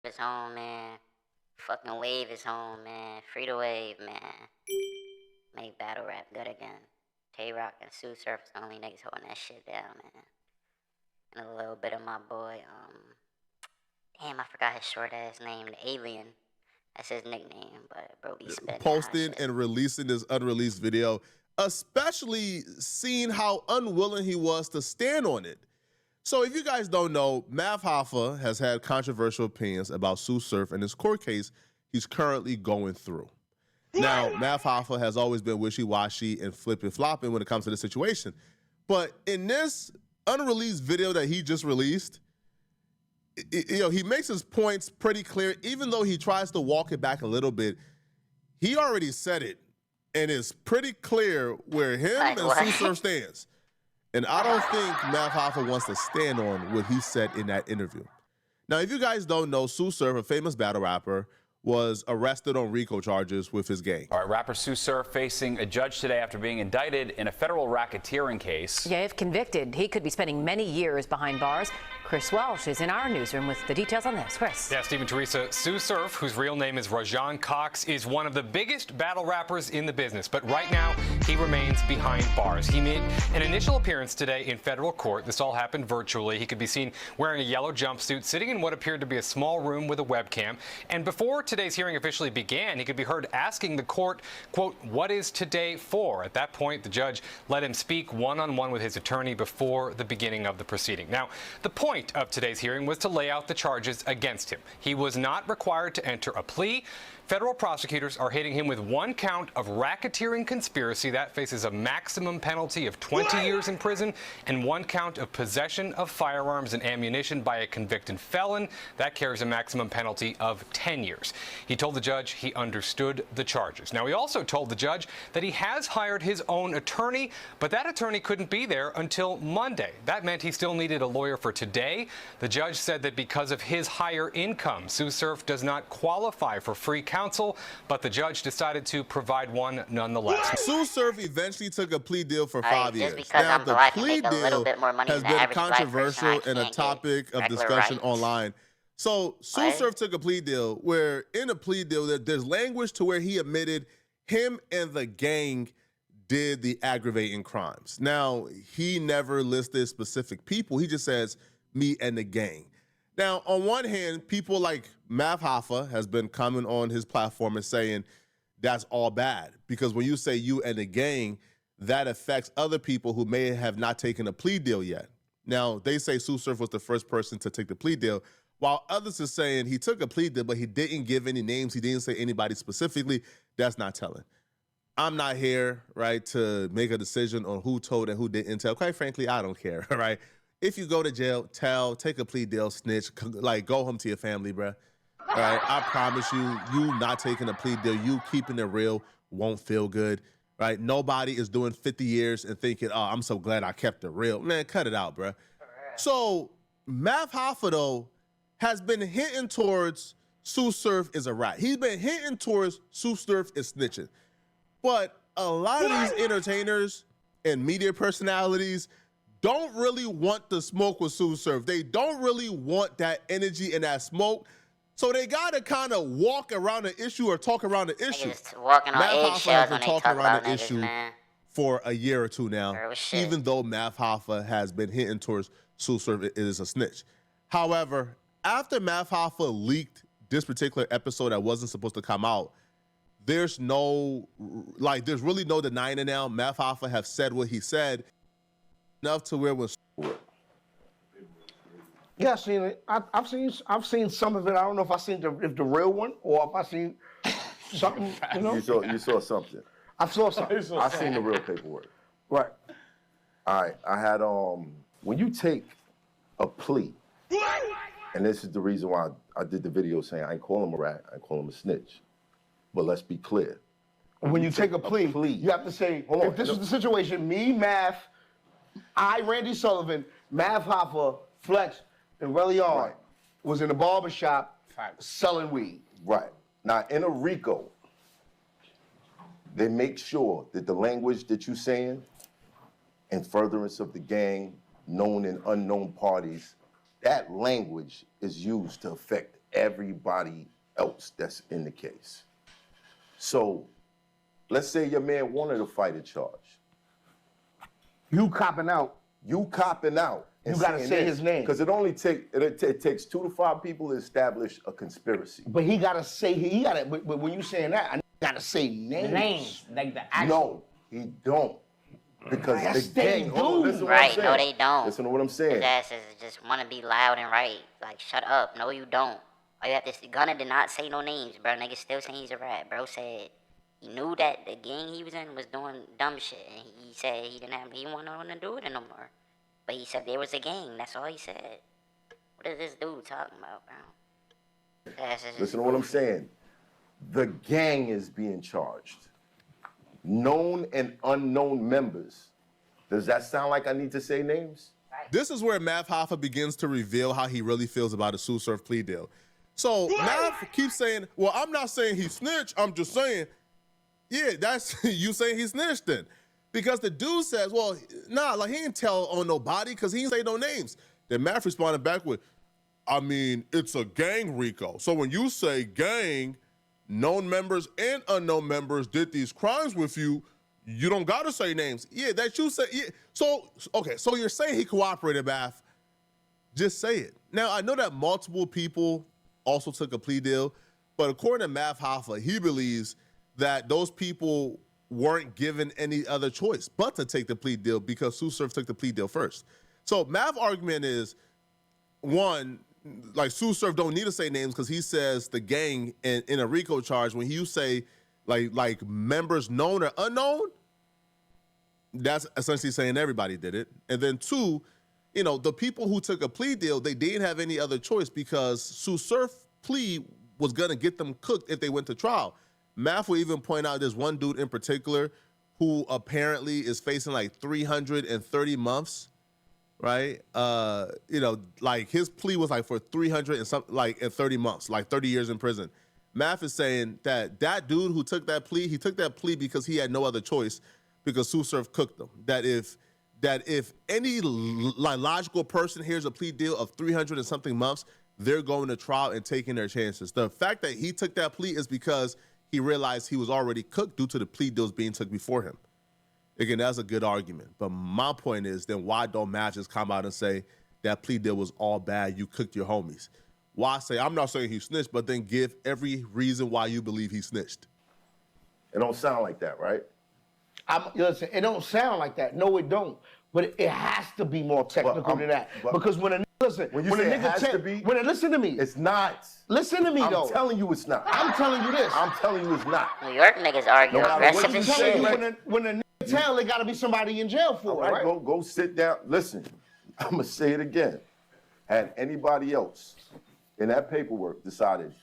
is home, man. Fucking wave is home, man. Free the wave, man. Make battle rap good again. Tay-Rock and Sue Surf is the only niggas holding that shit down, man. And a little bit of my boy, damn, I forgot his short ass name, the Alien. That's his nickname, but bro be spitting posting and releasing this unreleased video, especially seeing how unwilling he was to stand on it. So if you guys don't know, Math Hoffa has had controversial opinions about Sue Surf and his court case he's currently going through. Now, Math Hoffa has always been wishy-washy and flipping-flopping when it comes to this situation. But in this unreleased video that he just released, he makes his points pretty clear. Even though he tries to walk it back a little bit, he already said it, and it's pretty clear where him and Sue Surf stands. And I don't think Math Hoffa wants to stand on what he said in that interview. Now, if you guys don't know, Sue Surf, a famous battle rapper, was arrested on RICO charges with his gang. All right, rapper Sue Surf facing a judge today after being indicted in a federal racketeering case. Yeah, if convicted, he could be spending many years behind bars. Chris Welsh is in our newsroom with the details on this. Chris. Yeah, Stephen, Teresa, Sue Surf, whose real name is Rajan Cox, is one of the biggest battle rappers in the business. But right now, he remains behind bars. He made an initial appearance today in federal court. This all happened virtually. He could be seen wearing a yellow jumpsuit, sitting in what appeared to be a small room with a webcam. And before today's hearing officially began, he could be heard asking the court, quote, "What is today for?" At that point, the judge let him speak one-on-one with his attorney before the beginning of the proceeding. Now, the point of today's hearing was to lay out the charges against him. He was not required to enter a plea. Federal prosecutors are hitting him with one count of racketeering conspiracy. That faces a maximum penalty of 20 years in prison, and one count of possession of firearms and ammunition by a convicted felon. That carries a maximum penalty of 10 years. He told the judge he understood the charges. Now, he also told the judge that he has hired his own attorney, but that attorney couldn't be there until Monday. That meant he still needed a lawyer for today. The judge said that because of his higher income, Sue Surf does not qualify for free counsel, but the judge decided to provide one nonetheless. Sue Surf eventually took a plea deal for 5 years. Because now, I'm the black, plea I make a little bit more money has than the been average black controversial person. and a topic of discussion online. So Sue Surf took a plea deal where in a plea deal there's language to where he admitted him and the gang did the aggravating crimes. Now, he never listed specific people. He just says me and the gang. Now, on one hand, people like Math Hoffa has been coming on his platform and saying that's all bad. Because when you say you and the gang, that affects other people who may have not taken a plea deal yet. Now, they say Sue Surf was the first person to take the plea deal, while others are saying he took a plea deal, but he didn't give any names. He didn't say anybody specifically. That's not telling. I'm not here, right, to make a decision on who told and who didn't tell. Quite frankly, I don't care, right? If you go to jail, tell, take a plea deal, snitch, like go home to your family, bruh. All right, I promise you, you not taking a plea deal, you keeping it real won't feel good, right? Nobody is doing 50 years and thinking, oh, I'm so glad I kept it real. Man, cut it out, bruh. So Math Hoffa, though, has been hinting towards Sue Surf is a rat. He's been hinting towards Sue Surf is snitching. But a lot of these entertainers and media personalities don't really want to smoke with Sue Surf. They don't really want that energy and that smoke. So they gotta kind of walk around the issue or talk around the issue. Walking on eggshells has when been they talking talk around about the niggas, issue man. for a year or two now, even though Math Hoffa has been hinting towards Sue Surf is a snitch. However, after Math Hoffa leaked this particular episode that wasn't supposed to come out, there's really no denying it now. Math Hoffa have said what he said, enough to where it was. Yeah, I've seen it. I've seen some of it. I don't know if I seen the real one or if I seen something. You know. You saw something. I saw something. I seen the real paperwork. Right. All right. I had when you take a plea, and this is the reason why I did the video saying I ain't call him a rat, I call him a snitch. But let's be clear. When you take a plea, you have to say, if this is the situation, me, Math, Randy Sullivan, Math Hoffa, Flex, and Relion was in a barbershop selling weed. Right. Now, in a RICO, they make sure that the language that you're saying in furtherance of the gang, known and unknown parties, that language is used to affect everybody else that's in the case. So let's say your man wanted to fight a charge. You copping out. You copping out. You gotta say his name. Because it takes 2 to 5 people to establish a conspiracy. But he gotta say, but when you saying that, I gotta say names. Names, like the actual. No, he don't. Because Yes, the they gang, do. hold on, listen to what I'm Right, saying. no, they don't. Listen to what I'm saying. His asses just want to be loud and right. Like, shut up. No, you don't. All you have to Gunna did not say no names, bro. Nigga still saying he's a rat. Bro said he knew that the gang he was in was doing dumb shit, and he said he didn't want no one to do it no more. But he said there was a gang. That's all he said. What is this dude talking about, bro? Listen to what I'm saying. The gang is being charged. Known and unknown members. Does that sound like I need to say names? This is where Mav Hoffa begins to reveal how he really feels about a Sue Surf plea deal. So Mav keeps saying, well, I'm not saying he snitched. I'm just saying, yeah, that's you saying he snitched then. Because the dude says, well, nah, like he didn't tell on nobody because he didn't say no names. Then Mav responded back with, I mean, it's a gang, Rico. So when you say gang, known members and unknown members did these crimes with you, you don't gotta say names. Yeah, that you say, yeah. So, okay, so you're saying he cooperated, Mav. Just say it. Now, I know that multiple people also took a plea deal, but according to Mav Hoffa, he believes that those people weren't given any other choice but to take the plea deal because Sue Surf took the plea deal first. So Mav's argument is, one, like Sue Surf don't need to say names because he says the gang in a RICO charge, when you say like members known or unknown, that's essentially saying everybody did it. And then two, you know, the people who took a plea deal, they didn't have any other choice because Sue Surf plea was gonna get them cooked if they went to trial. Math will even point out there's one dude in particular who apparently is facing like 330 months, right? You know, like his plea was like for 300 and something, like in 30 months, like 30 years in prison. Math is saying that that dude who took that plea, he took that plea because he had no other choice because Sue Surf cooked them. That if any logical person hears a plea deal of 300 and something months, they're going to trial and taking their chances. The fact that he took that plea is because he realized he was already cooked due to the plea deals being took before him. Again, that's a good argument. But my point is, then why don't Matt just come out and say that plea deal was all bad, you cooked your homies? Why say, I'm not saying he snitched, but then give every reason why you believe he snitched? It don't sound like that, right? Listen, it don't sound like that. No, it don't. But it has to be more technical than that. Because when a listen, when you say it has to be, listen to me. It's not. Listen to me though. I'm telling you it's not. I'm telling you this. I'm telling you it's not. New York niggas argue No matter what aggressive you as say, shit. When a nigga tell, it got to be somebody in jail for it, right? Go sit down. Listen, I'm gonna say it again. Had anybody else in that paperwork decided,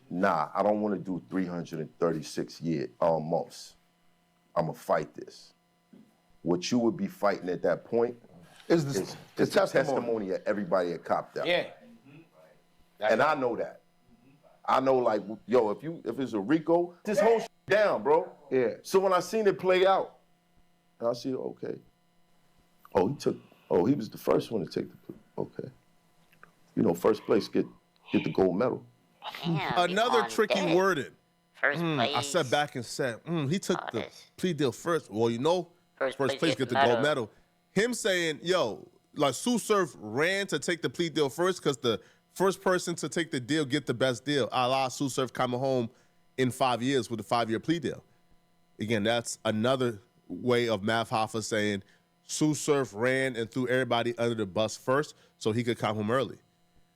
nah, I don't want to do 336 months. I'm gonna fight this. What you would be fighting at that point is the testimony of everybody that copped out. Yeah. And I know that. I know, like, yo, if it's a RICO, this whole shit down, bro. Yeah. So when I seen it play out, I see, okay. He was the first one to take the, okay. You know, first place get the gold medal. Damn, Another tricky dead. wording. First place. I sat back and said, he took the this. plea deal first. Well, you know, First first place place get the medal. gold medal. Him saying, yo, like Sue Surf ran to take the plea deal first because the first person to take the deal get the best deal. A la Sue Surf coming home in 5 years with a 5-year plea deal. Again, that's another way of Mav Hoffa saying Sue Surf ran and threw everybody under the bus first so he could come home early.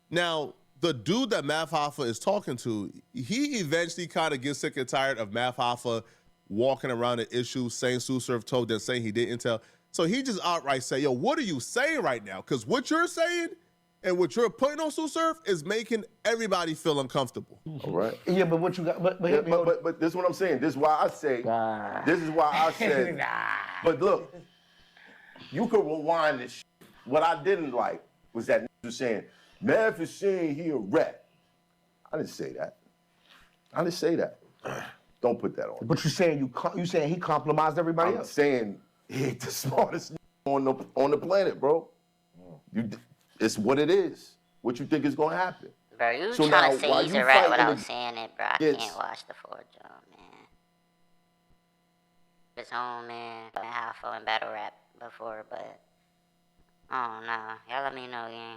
Now, the dude that Mav Hoffa is talking to, he eventually kind of gets sick and tired of Mav Hoffa walking around the issue, saying Sue Surf told, then saying he didn't tell. So he just outright say, yo, what are you saying right now? Because what you're saying and what you're putting on Sue Surf is making everybody feel uncomfortable. All right. Yeah, but what you got? But this is what I'm saying. This is why I say. This is why I said. But look, you could rewind this. What I didn't like was that was saying, Mav is saying he a rat. I didn't say that. I didn't say that. Don't put that on. But you saying he compromised everybody I'm else? saying he ain't the smartest on the planet, bro. It's what it is. What you think is gonna happen? Bro, you So trying now, to say while he's you a rat fighting without the saying it, bro. I kids- can't watch the full jump, man. His home, man. Hoffa and battle rap before, but I don't know. Y'all let me know, gang.